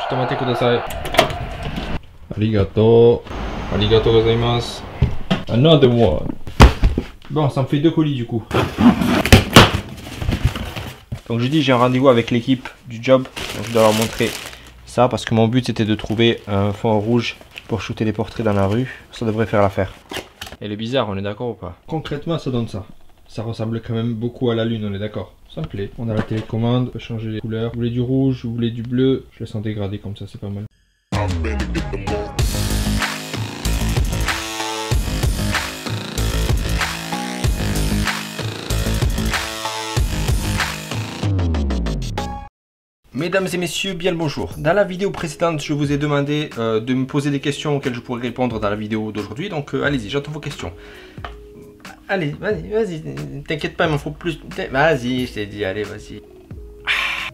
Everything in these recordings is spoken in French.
Shitomate kudasai. Arigato. Arigato gozaimasu. Another one. Bon, ça me fait 2 colis du coup. Donc je dis j'ai un rendez-vous avec l'équipe du job. Donc je dois leur montrer ça parce que mon but c'était de trouver un fond rouge pour shooter les portraits dans la rue. Ça devrait faire l'affaire. Elle est bizarre, on est d'accord ou pas? Concrètement ça donne ça. Ça ressemble quand même beaucoup à la lune, on est d'accord. Ça me plaît. On a la télécommande, on peut changer les couleurs. Vous voulez du rouge, vous voulez du bleu. Je laisse en dégradé comme ça, c'est pas mal. Mesdames et messieurs, bien le bonjour. Dans la vidéo précédente, je vous ai demandé de me poser des questions auxquelles je pourrais répondre dans la vidéo d'aujourd'hui. Donc allez-y, j'attends vos questions. Allez, vas-y, t'inquiète pas, il m'en faut plus. Vas-y, je t'ai dit, allez, vas-y.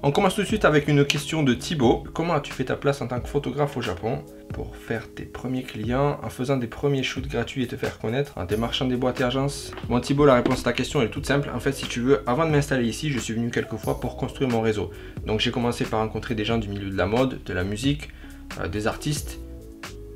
On commence tout de suite avec une question de Thibaut. Comment as-tu fait ta place en tant que photographe au Japon pour faire tes premiers clients, en faisant des premiers shoots gratuits et te faire connaître, en démarchant des boîtes et agences? Bon Thibaut, la réponse à ta question elle est toute simple. En fait, si tu veux, avant de m'installer ici, je suis venu quelques fois pour construire mon réseau. Donc j'ai commencé par rencontrer des gens du milieu de la mode, de la musique, des artistes,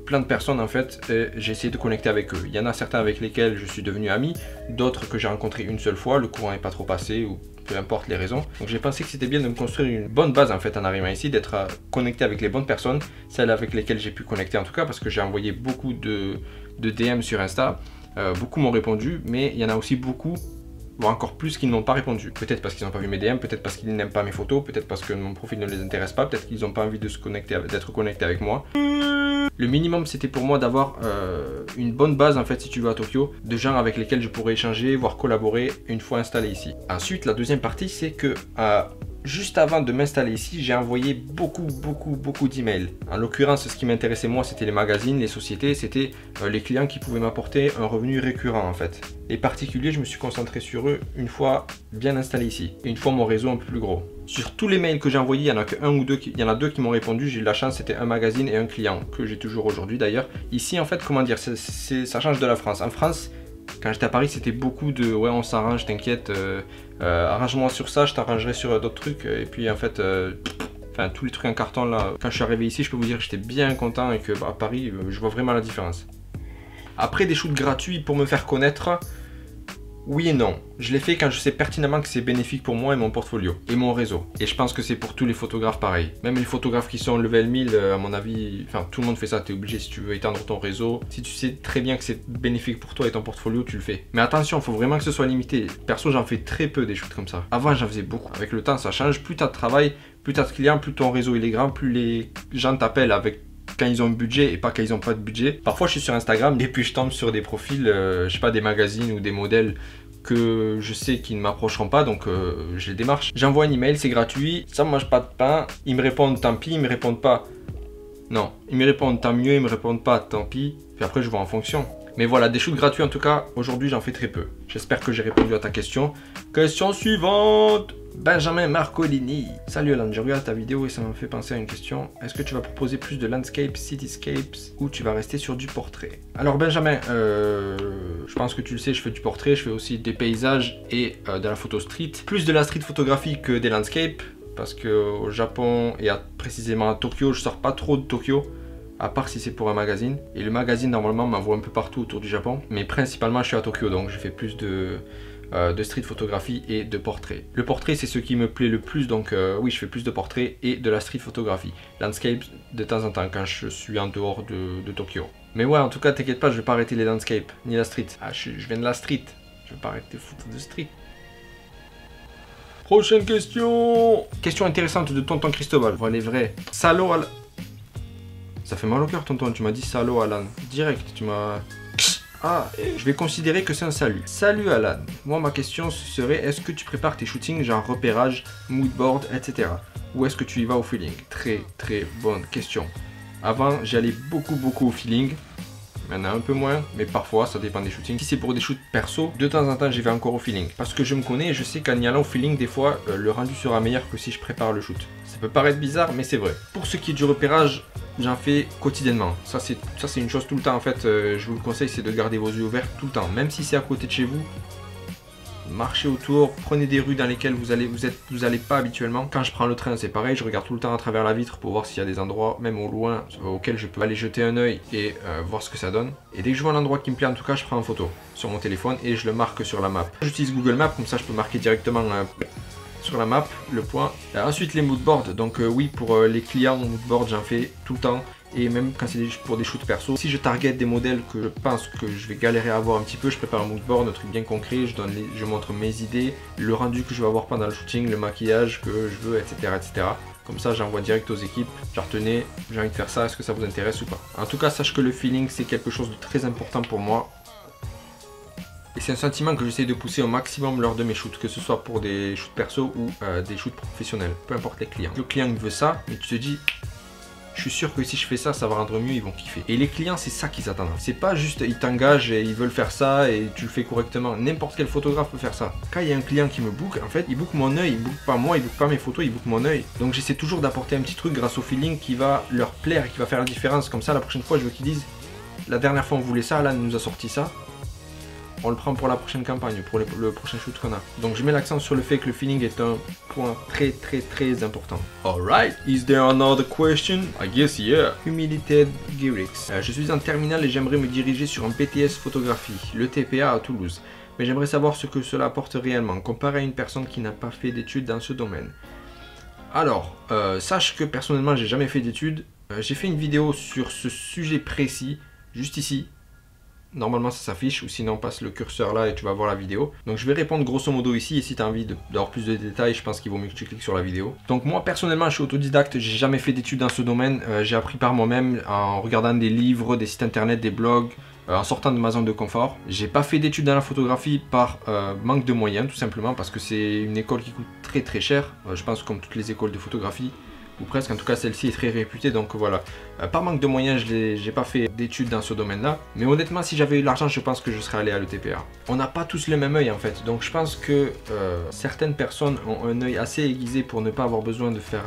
plein de personnes en fait, et j'ai essayé de connecter avec eux. Il y en a certains avec lesquels je suis devenu ami, d'autres que j'ai rencontrés une seule fois, le courant n'est pas trop passé ou peu importe les raisons. Donc j'ai pensé que c'était bien de me construire une bonne base en fait en arrivant ici, d'être connecté avec les bonnes personnes, celles avec lesquelles j'ai pu connecter en tout cas, parce que j'ai envoyé beaucoup de DM sur Insta, beaucoup m'ont répondu, mais il y en a aussi beaucoup, voire encore plus, qui n'ont pas répondu. Peut-être parce qu'ils n'ont pas vu mes DM, peut-être parce qu'ils n'aiment pas mes photos, peut-être parce que mon profil ne les intéresse pas, peut-être qu'ils n'ont pas envie de se connecter, d'être connectés avec moi. Le minimum c'était pour moi d'avoir une bonne base en fait si tu veux à Tokyo, de gens avec lesquels je pourrais échanger, voire collaborer une fois installé ici. Ensuite la deuxième partie c'est que juste avant de m'installer ici, j'ai envoyé beaucoup d'emails. En l'occurrence, ce qui m'intéressait moi, c'était les magazines, les sociétés, c'était les clients qui pouvaient m'apporter un revenu récurrent en fait. Les particuliers, je me suis concentré sur eux une fois bien installé ici, et une fois mon réseau un peu plus gros. Sur tous les mails que j'ai envoyés, il y en a que un ou deux, il y en a deux qui m'ont répondu. J'ai eu de la chance, c'était un magazine et un client que j'ai toujours aujourd'hui d'ailleurs. Ici, en fait, comment dire, ça change de la France. En France, quand j'étais à Paris, c'était beaucoup de ouais, on s'arrange, t'inquiète, arrange-moi sur ça, je t'arrangerai sur d'autres trucs. Et puis en fait, enfin tous les trucs en carton là. Quand je suis arrivé ici, je peux vous dire que j'étais bien content et que à Paris, je vois vraiment la différence. Après des shoots gratuits pour me faire connaître. Oui et non, je l'ai fait quand je sais pertinemment que c'est bénéfique pour moi et mon portfolio et mon réseau. Et je pense que c'est pour tous les photographes pareil. Même les photographes qui sont level 1000, à mon avis, enfin tout le monde fait ça, tu es obligé si tu veux étendre ton réseau. Si tu sais très bien que c'est bénéfique pour toi et ton portfolio, tu le fais. Mais attention, il faut vraiment que ce soit limité. Perso, j'en fais très peu des shoots comme ça. Avant, j'en faisais beaucoup. Avec le temps, ça change. Plus tu as de travail, plus tu as de clients, plus ton réseau il est grand, plus les gens t'appellent avec quand ils ont un budget et pas quand ils n'ont pas de budget. Parfois je suis sur Instagram et puis je tombe sur des profils, je sais pas, des magazines ou des modèles que je sais qu'ils ne m'approcheront pas, donc je les démarche. J'envoie un email, c'est gratuit, ça ne mange pas de pain. Ils me répondent tant pis, ils me répondent pas. Non, ils me répondent tant mieux, ils me répondent pas tant pis. Puis après je vois en fonction. Mais voilà, des shoots gratuits en tout cas, aujourd'hui j'en fais très peu. J'espère que j'ai répondu à ta question. Question suivante. Benjamin Marcolini. Salut Alan, je regarde ta vidéo et ça m'a fait penser à une question. Est-ce que tu vas proposer plus de landscapes, cityscapes ou tu vas rester sur du portrait? Alors Benjamin, je pense que tu le sais, je fais du portrait, je fais aussi des paysages et de la photo street. Plus de la street photographie que des landscapes parce qu'au Japon et précisément à Tokyo, je sors pas trop de Tokyo. À part si c'est pour un magazine. Et le magazine normalement m'envoie un peu partout autour du Japon. Mais principalement je suis à Tokyo donc je fais plus de street photographie et de portrait. Le portrait c'est ce qui me plaît le plus donc oui je fais plus de portrait et de la street photographie. Landscape de temps en temps quand je suis en dehors de Tokyo. Mais ouais en tout cas t'inquiète pas je vais pas arrêter les landscapes ni la street. Ah je viens de la street. Je vais pas arrêter de foutre de street. Prochaine question. Question intéressante de tonton Cristobal. Voilà les vrais. Salaud Alan. Ça fait mal au cœur tonton, tu m'as dit salaud Alan. Direct, tu m'as... Ah, je vais considérer que c'est un salut. Salut Alan. Moi ma question serait, est-ce que tu prépares tes shootings genre repérage, moodboard, etc. Ou est-ce que tu y vas au feeling? Très bonne question. Avant j'allais beaucoup au feeling. Maintenant un peu moins, mais parfois ça dépend des shootings. Si c'est pour des shoots perso, de temps en temps j'y vais encore au feeling. Parce que je me connais et je sais qu'en y allant au feeling, des fois le rendu sera meilleur que si je prépare le shoot. Ça peut paraître bizarre, mais c'est vrai. Pour ce qui est du repérage, j'en fais quotidiennement. Ça c'est une chose tout le temps en fait. Je vous le conseille, c'est de garder vos yeux ouverts tout le temps. Même si c'est à côté de chez vous, marchez autour, prenez des rues dans lesquelles vous allez pas habituellement. Quand je prends le train, c'est pareil, je regarde tout le temps à travers la vitre pour voir s'il y a des endroits, même au loin, auxquels je peux aller jeter un œil et voir ce que ça donne. Et dès que je vois un endroit qui me plaît, en tout cas, je prends une photo sur mon téléphone et je le marque sur la map. J'utilise Google Maps, comme ça je peux marquer directement sur la map le point. Ensuite les moodboards, donc oui, pour les clients, mon moodboard j'en fais tout le temps. Et même quand c'est pour des shoots perso, si je target des modèles que je pense que je vais galérer à avoir un petit peu, je prépare un moodboard, un truc bien concret, je montre mes idées, le rendu que je vais avoir pendant le shooting, le maquillage que je veux, etc. etc. Comme ça, j'envoie direct aux équipes. Genre, tenez, j'ai envie de faire ça, est-ce que ça vous intéresse ou pas? En tout cas, sache que le feeling, c'est quelque chose de très important pour moi. Et c'est un sentiment que j'essaie de pousser au maximum lors de mes shoots, que ce soit pour des shoots perso ou des shoots professionnels, peu importe les clients. Le client il veut ça, mais tu te dis, je suis sûr que si je fais ça, ça va rendre mieux, ils vont kiffer. Et les clients, c'est ça qu'ils attendent. C'est pas juste, ils t'engagent et ils veulent faire ça et tu le fais correctement. N'importe quel photographe peut faire ça. Quand il y a un client qui me book, en fait, il book mon œil, il book pas moi, il book pas mes photos, il book mon œil. Donc j'essaie toujours d'apporter un petit truc grâce au feeling qui va leur plaire et qui va faire la différence. Comme ça, la prochaine fois, je veux qu'ils disent, la dernière fois on voulait ça, là, on nous a sorti ça. On le prend pour la prochaine campagne, pour le prochain shoot qu'on a. Donc je mets l'accent sur le fait que le feeling est un point très important. Alright, is there another question? I guess yeah. Humiliated Gearix. Je suis en terminale et j'aimerais me diriger sur un BTS photographie, le TPA à Toulouse. Mais j'aimerais savoir ce que cela apporte réellement, comparé à une personne qui n'a pas fait d'études dans ce domaine. Alors, sache que personnellement j'ai jamais fait d'études. J'ai fait une vidéo sur ce sujet précis, juste ici. Normalement ça s'affiche ou sinon passe le curseur là et tu vas voir la vidéo. Donc je vais répondre grosso modo ici et si tu as envie d'avoir plus de détails, je pense qu'il vaut mieux que tu cliques sur la vidéo. Donc moi personnellement je suis autodidacte, j'ai jamais fait d'études dans ce domaine, j'ai appris par moi-même en regardant des livres, des sites internet, des blogs, en sortant de ma zone de confort. J'ai pas fait d'études dans la photographie par manque de moyens tout simplement parce que c'est une école qui coûte très cher, je pense comme toutes les écoles de photographie. Ou presque, en tout cas celle-ci est très réputée, donc voilà. Par manque de moyens, j'ai pas fait d'études dans ce domaine-là. Mais honnêtement, si j'avais eu l'argent, je pense que je serais allé à l'ETPA. On n'a pas tous le même œil en fait, donc je pense que certaines personnes ont un œil assez aiguisé pour ne pas avoir besoin de faire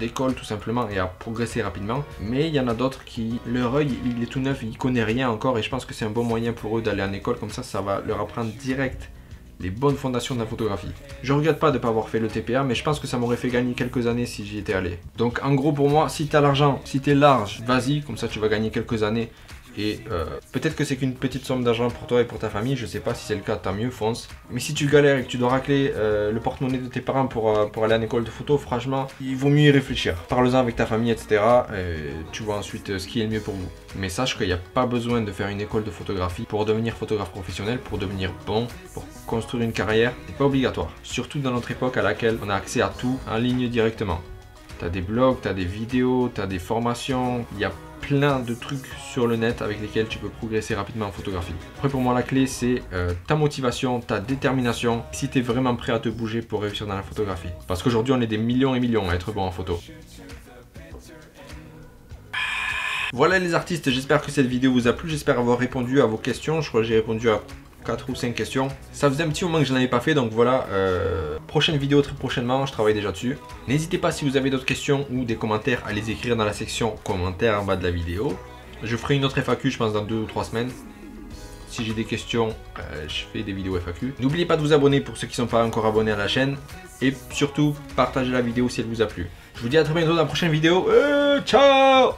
d'école tout simplement et à progresser rapidement. Mais il y en a d'autres qui, leur œil, il est tout neuf, il connaît rien encore et je pense que c'est un bon moyen pour eux d'aller en école, comme ça va leur apprendre direct les bonnes fondations de la photographie. Je regrette pas de ne pas avoir fait le TPA, mais je pense que ça m'aurait fait gagner quelques années si j'y étais allé. Donc en gros pour moi, si tu as l'argent, si tu es large, vas-y, comme ça tu vas gagner quelques années. Et peut-être que c'est qu'une petite somme d'argent pour toi et pour ta famille, je sais pas si c'est le cas, tant mieux, fonce. Mais si tu galères et que tu dois racler le porte-monnaie de tes parents pour aller en école de photo, franchement, il vaut mieux y réfléchir. Parle-en avec ta famille, etc. Et tu vois ensuite ce qui est le mieux pour vous. Mais sache qu'il n'y a pas besoin de faire une école de photographie pour devenir photographe professionnel, pour devenir bon, pour construire une carrière. C'est pas obligatoire. Surtout dans notre époque à laquelle on a accès à tout en ligne directement. Tu as des blogs, tu as des vidéos, tu as des formations, il y a plein de trucs sur le net avec lesquels tu peux progresser rapidement en photographie. Après pour moi la clé c'est ta motivation, ta détermination, si tu es vraiment prêt à te bouger pour réussir dans la photographie. Parce qu'aujourd'hui on est des millions et millions à être bon en photo. Voilà les artistes, j'espère que cette vidéo vous a plu, j'espère avoir répondu à vos questions, je crois que j'ai répondu à 4 ou 5 questions. Ça faisait un petit moment que je n'en avais pas fait, donc voilà, prochaine vidéo très prochainement, je travaille déjà dessus. N'hésitez pas si vous avez d'autres questions ou des commentaires à les écrire dans la section commentaires en bas de la vidéo. Je ferai une autre FAQ, je pense dans 2 ou 3 semaines. Si j'ai des questions, je fais des vidéos FAQ. N'oubliez pas de vous abonner pour ceux qui ne sont pas encore abonnés à la chaîne. Et surtout, partagez la vidéo si elle vous a plu. Je vous dis à très bientôt dans la prochaine vidéo. Ciao!